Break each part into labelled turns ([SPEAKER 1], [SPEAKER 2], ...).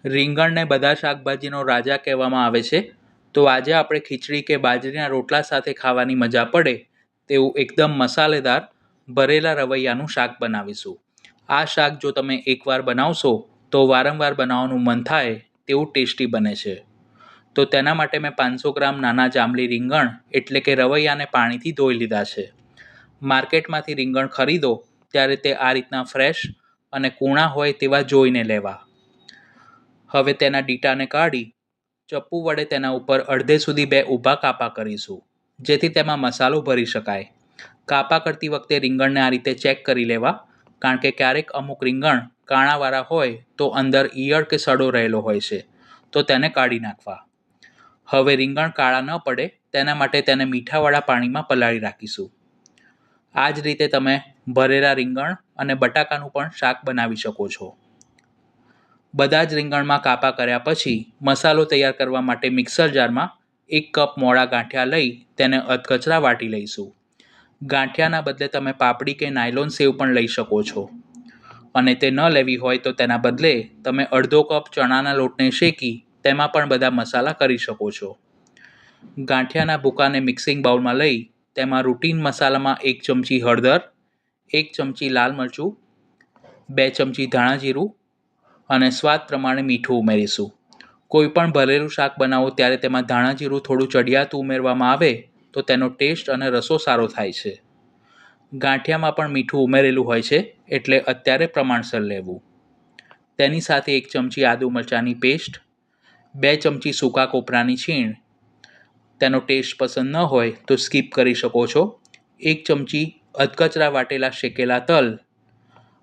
[SPEAKER 1] રીંગણને બધા શાકભાજીનો રાજા કહેવામાં આવે છે. તો આજે આપણે ખીચડી કે બાજરીના રોટલા સાથે ખાવાની મજા પડે તેવું એકદમ મસાલેદાર ભરેલા રવૈયાનું શાક બનાવીશું. આ શાક જો તમે એકવાર બનાવશો તો વારંવાર બનાવવાનું મન થાય તેવું ટેસ્ટી બને છે. તો તેના માટે મેં 500 ગ્રામ નાના જાંબલી રીંગણ એટલે કે રવૈયાને પાણીથી ધોઈ લીધા છે. માર્કેટમાંથી રીંગણ ખરીદો ત્યારે તે આ રીતના ફ્રેશ અને કૂણા હોય તેવા જોઈને લેવા. હવે તેના ડીટાને કાઢી ચપ્પુ વડે તેના ઉપર અડધે સુધી 2 ઊભા કાપા કરીશું, જેથી તેમાં મસાલો ભરી શકાય. કાપા કરતી વખતે રીંગણને આ રીતે ચેક કરી લેવા, કારણ કે ક્યારેક અમુક રીંગણ કાણાવાળા હોય તો અંદર ઈયળ કે સડો રહેલો હોય છે, તો તેને કાઢી નાખવા. હવે રીંગણ કાળા ન પડે તેના માટે તેને મીઠાવાળા પાણીમાં પલાળી રાખીશું. આ જ રીતે તમે ભરેલા રીંગણ અને બટાકાનું પણ શાક બનાવી શકો છો. બધા જ રીંગણમાં કાપા કર્યા પછી મસાલો તૈયાર કરવા માટે મિક્સર જારમાં 1 કપ મોળા ગાંઠિયા લઈ તેને અધકચરા વાટી લઈશું. ગાંઠિયાના બદલે તમે પાપડી કે નાયલોન સેવ પણ લઈ શકો છો, અને તે ન લેવી હોય તો તેના બદલે તમે અડધો કપ ચણાના લોટને શેકી તેમાં પણ બધા મસાલા કરી શકો છો. ગાંઠિયાના ભૂકાને મિક્સિંગ બાઉલમાં લઈ તેમાં રૂટીન મસાલામાં 1 ચમચી હળદર, 1 ચમચી લાલ મરચું, 2 ચમચી ધાણા જીરું અને સ્વાદ પ્રમાણે મીઠું ઉમેરીશું. કોઈ પણ ભરેલું શાક બનાવો ત્યારે તેમાં ધાણા જીરું થોડું ચડિયાતું ઉમેરવામાં આવે તો તેનો ટેસ્ટ અને રસો સારો થાય છે. ગાંઠિયામાં પણ મીઠું ઉમેરેલું હોય છે, એટલે અત્યારે પ્રમાણસર લેવું. તેની સાથે 1 ચમચી આદુ મરચાંની પેસ્ટ, 2 ચમચી સૂકા કોપરાની છીણ, તેનો ટેસ્ટ પસંદ ન હોય તો સ્કીપ કરી શકો છો, 1 ચમચી અધકચરા વાટેલા શેકેલા તલ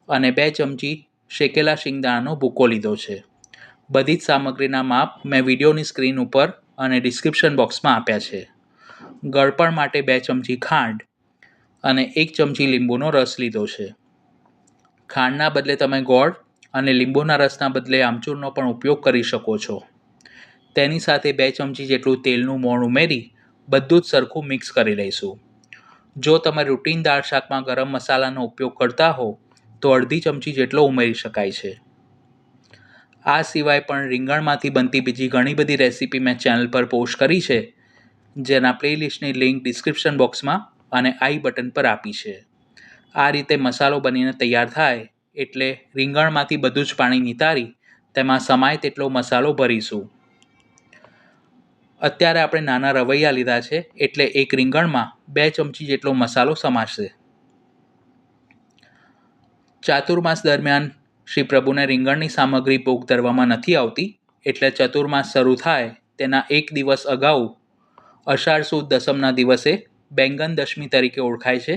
[SPEAKER 1] અને 2 ચમચી શેકેલા શિંગદાણાનો ભૂકો લીધો છે. બધી જ સામગ્રીના માપ મેં વિડીયોની સ્ક્રીન ઉપર અને ડિસ્ક્રિપ્શન બોક્સમાં આપ્યા છે. ગળપણ માટે 2 ચમચી ખાંડ અને 1 ચમચી લીંબુનો રસ લીધો છે. ખાંડના બદલે તમે ગોળ અને લીંબુના રસના બદલે આમચૂરનો પણ ઉપયોગ કરી શકો છો. તેની સાથે 2 ચમચી જેટલું તેલનું મોણ ઉમેરી બધું જ સરખું મિક્સ કરી લઈશું. જો તમે રૂટીન દાળ શાકમાં ગરમ મસાલાનો ઉપયોગ કરતા હો તો અડધી ચમચી જેટલો ઉમેરી શકાય છે. આ સિવાય પણ રીંગણમાંથી બનતી બીજી ઘણી બધી રેસીપી મેં ચેનલ પર પોસ્ટ કરી છે, જેના પ્લેલિસ્ટની લિંક ડિસ્ક્રિપ્શન બોક્સમાં અને આઈ બટન પર આપી છે. આ રીતે મસાલો બનીને તૈયાર થાય એટલે રીંગણમાંથી બધું જ પાણી નિતારી તેમાં સમાય તેટલો મસાલો ભરીશું. અત્યારે આપણે નાના રવૈયા લીધા છે, એટલે એક રીંગણમાં 2 ચમચી જેટલો મસાલો સમાશે. ચાતુર્માસ દરમિયાન શ્રી પ્રભુને રીંગણની સામગ્રી ભોગ ધરવામાં નથી આવતી, એટલે ચતુર્માસ શરૂ થાય તેના 1 દિવસ અગાઉ અષાઢ સુદ દસમના દિવસે બેંગન દશમી તરીકે ઓળખાય છે,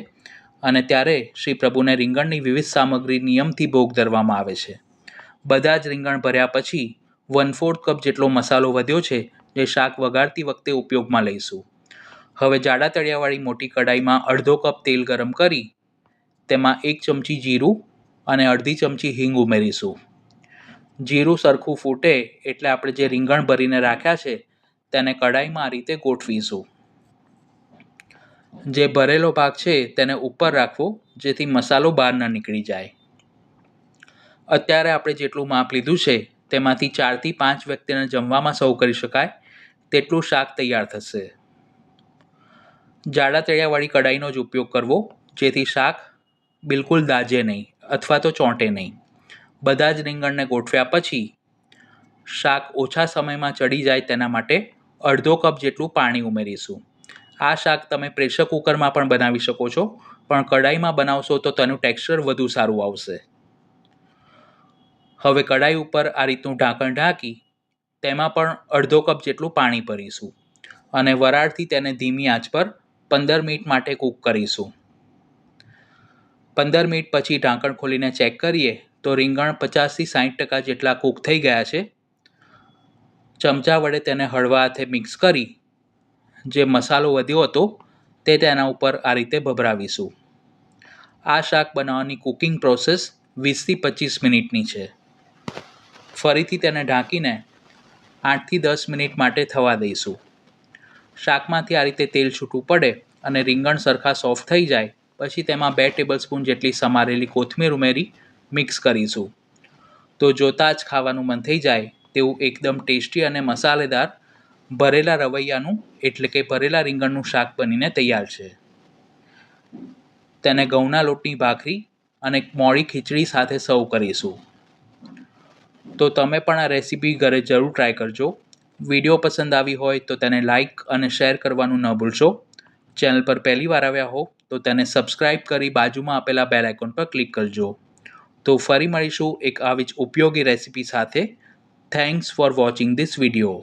[SPEAKER 1] અને ત્યારે શ્રી પ્રભુને રીંગણની વિવિધ સામગ્રી નિયમથી ભોગ ધરવામાં આવે છે. બધા જ રીંગણ ભર્યા પછી 1/4 કપ જેટલો મસાલો વધ્યો છે, જે શાક વઘારતી વખતે ઉપયોગમાં લઈશું. હવે જાડા તળિયાવાળી મોટી કઢાઈમાં અડધો કપ તેલ ગરમ કરી તેમાં 1 ચમચી જીરું અને અડધી ચમચી હિંગ ઉમેરીશું. જીરું સરખું ફૂટે એટલે આપણે જે રીંગણ ભરીને રાખ્યા છે તેને કઢાઈમાં આ રીતે ગોઠવીશું. જે ભરેલો ભાગ છે તેને ઉપર રાખવો, જેથી મસાલો બહાર ન નીકળી જાય. અત્યારે આપણે જેટલું માપ લીધું છે તેમાંથી 4 થી 5 વ્યક્તિને જમવામાં સર્વ કરી શકાય તેટલું શાક તૈયાર થશે. જાડા તળિયાવાળી કઢાઈનો જ ઉપયોગ કરવો, જેથી શાક બિલકુલ દાજે નહીં અથવા તો ચોંટે નહીં. બધા જ રીંગણને ગોઠવ્યા પછી શાક ઓછા સમયમાં ચડી જાય તેના માટે અડધો કપ જેટલું પાણી ઉમેરીશું. આ શાક તમે પ્રેશર કુકરમાં પણ બનાવી શકો છો, પણ કઢાઈમાં બનાવશો તો તેનું ટેક્સચર વધુ સારું આવશે. હવે કઢાઈ ઉપર આ રીતનું ઢાંકણ ઢાંકી તેમાં પણ અડધો કપ જેટલું પાણી ભરીશું અને વરાળથી તેને ધીમી આંચ પર 15 મિનિટ માટે કૂક કરીશું. 15 મિનિટ પછી ઢાંકણ ખોલીને ચેક કરીએ તો રીંગણ 50 થી 60% જેટલા કૂક થઈ ગયા છે. ચમચા વડે તેને હળવા હાથે મિક્સ કરી જે મસાલો વધ્યો હતો તે તેના ઉપર આ રીતે ભભરાવીશું. આ શાક બનાવવાની કુકિંગ પ્રોસેસ 20 થી 25 મિનિટની છે. ફરીથી તેને ઢાંકીને 8 થી 10 મિનિટ માટે થવા દઈશું. શાકમાંથી આ રીતે તેલ છૂટું પડે અને રીંગણ સરખા સોફ્ટ થઈ જાય પછી તેમાં 2 ટેબલસ્પૂન જેટલી સમારેલી કોથમીર ઉમેરી મિક્સ કરીશું. તો જોતાં જ ખાવાનું મન થઈ જાય તેવું એકદમ ટેસ્ટી અને મસાલેદાર ભરેલા રવૈયાનું એટલે કે ભરેલા રીંગણનું શાક બનીને તૈયાર છે. તેને ઘઉંના લોટની ભાખરી અને મોળી ખીચડી સાથે સર્વ કરીશું. તો તમે પણ આ રેસીપી ઘરે જરૂર ટ્રાય કરજો. વિડીયો પસંદ આવી હોય તો તેને લાઇક અને શેર કરવાનું ન ભૂલશો. ચેનલ પર પહેલી વાર આવ્યા હો તો તેને સબસ્ક્રાઇબ કરી બાજુમાં આપેલા બેલ આઇકોન પર ક્લિક કરજો. તો ફરી મળીશું એક આવી જ ઉપયોગી રેસીપી સાથે. Thanks for watching this video.